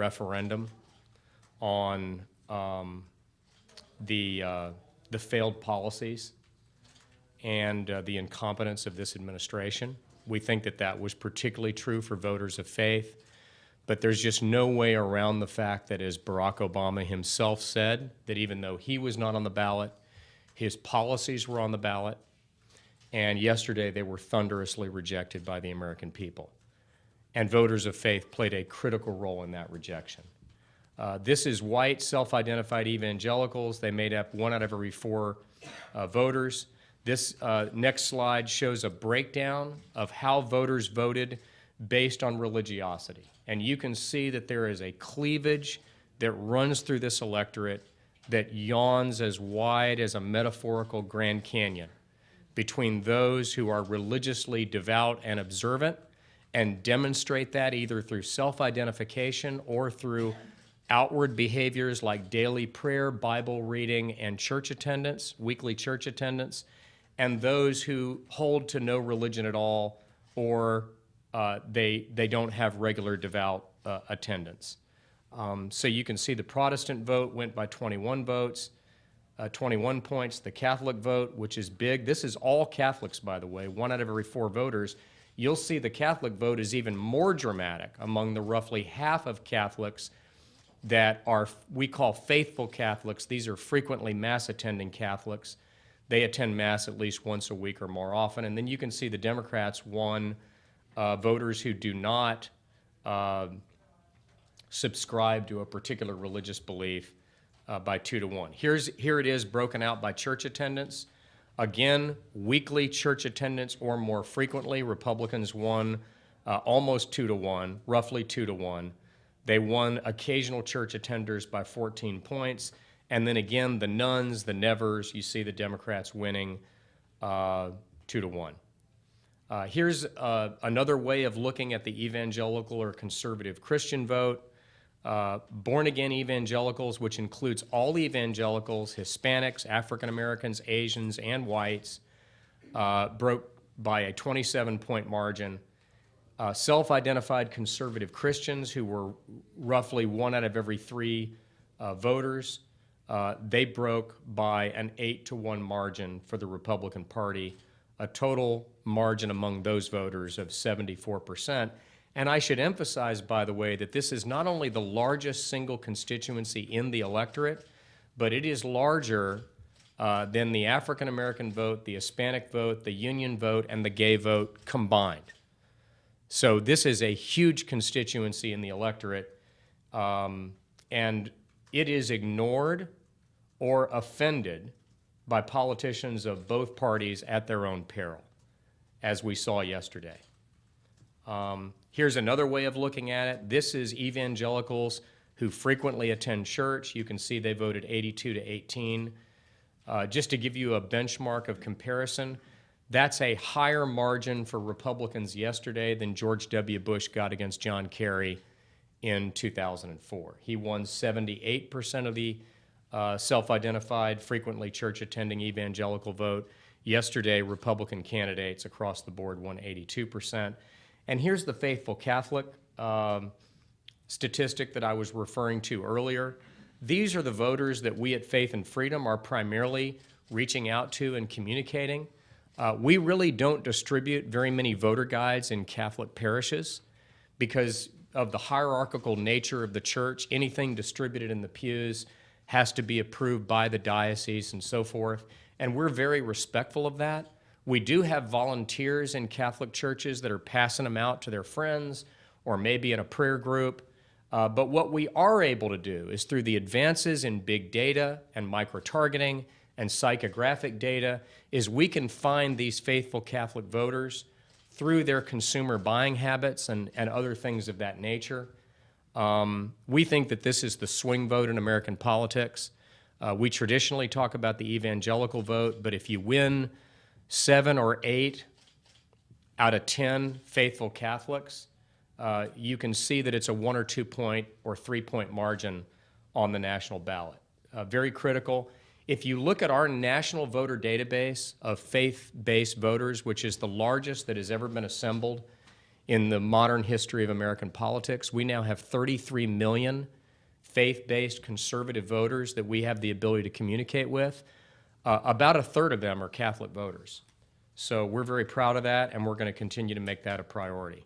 referendum on the failed policies and the incompetence of this administration. We think that that was particularly true for voters of faith, but there's just no way around the fact that, as Barack Obama himself said, that even though he was not on the ballot, his policies were on the ballot, and yesterday they were thunderously rejected by the American people. And voters of faith played a critical role in that rejection. This is white, self-identified evangelicals. They made up 1 out of every 4 voters. This next slide shows a breakdown of how voters voted based on religiosity. And you can see that there is a cleavage that runs through this electorate that yawns as wide as a metaphorical Grand Canyon between those who are religiously devout and observant and demonstrate that either through self-identification or through outward behaviors like daily prayer, Bible reading, and church attendance, weekly church attendance, and those who hold to no religion at all, or they don't have regular devout attendance. So you can see the Protestant vote went by 21 votes, 21 points. The Catholic vote, which is big, this is all Catholics, by the way, 1 out of every 4 voters. You'll see the Catholic vote is even more dramatic among the roughly half of Catholics that are, we call faithful Catholics. These are frequently Mass-attending Catholics. They attend Mass at least once a week or more often. And then you can see the Democrats won voters who do not subscribe to a particular religious belief by 2 to 1. Here it is broken out by church attendance. Again, weekly church attendance or more frequently, Republicans won almost 2 to 1, roughly 2 to 1. They won occasional church attenders by 14 points. And then again, the nones, the nevers, you see the Democrats winning 2 to 1. Here's another way of looking at the evangelical or conservative Christian vote. Born-again evangelicals, which includes all evangelicals, Hispanics, African Americans, Asians, and whites, broke by a 27-point margin. Self-identified conservative Christians, who were roughly 1 out of every 3 voters, they broke by an 8 to 1 margin for the Republican Party, a total margin among those voters of 74%. And I should emphasize, by the way, that this is not only the largest single constituency in the electorate, but it is larger than the African American vote, the Hispanic vote, the union vote, and the gay vote combined. So this is a huge constituency in the electorate, and it is ignored or offended by politicians of both parties at their own peril, as we saw yesterday. Here's another way of looking at it. This is evangelicals who frequently attend church. You can see they voted 82 to 18. Just to give you a benchmark of comparison, that's a higher margin for Republicans yesterday than George W. Bush got against John Kerry in 2004. He won 78% of the self-identified, frequently church-attending evangelical vote. Yesterday, Republican candidates across the board won 82%. And here's the faithful Catholic statistic that I was referring to earlier. These are the voters that we at Faith and Freedom are primarily reaching out to and communicating. We really don't distribute very many voter guides in Catholic parishes because of the hierarchical nature of the church. Anything distributed in the pews has to be approved by the diocese and so forth, and we're very respectful of that. We do have volunteers in Catholic churches that are passing them out to their friends or maybe in a prayer group. But what we are able to do is through the advances in big data and micro-targeting and psychographic data is we can find these faithful Catholic voters through their consumer buying habits and other things of that nature. We think that this is the swing vote in American politics. We traditionally talk about the evangelical vote, but if you win 7 or 8 out of 10 faithful Catholics, you can see that it's a 1 or 2 point or 3 point margin on the national ballot. Very critical. If you look at our national voter database of faith-based voters, which is the largest that has ever been assembled in the modern history of American politics. We now have 33 million faith-based conservative voters that we have the ability to communicate with. About a third of them are Catholic voters. So we're very proud of that, and we're going to continue to make that a priority.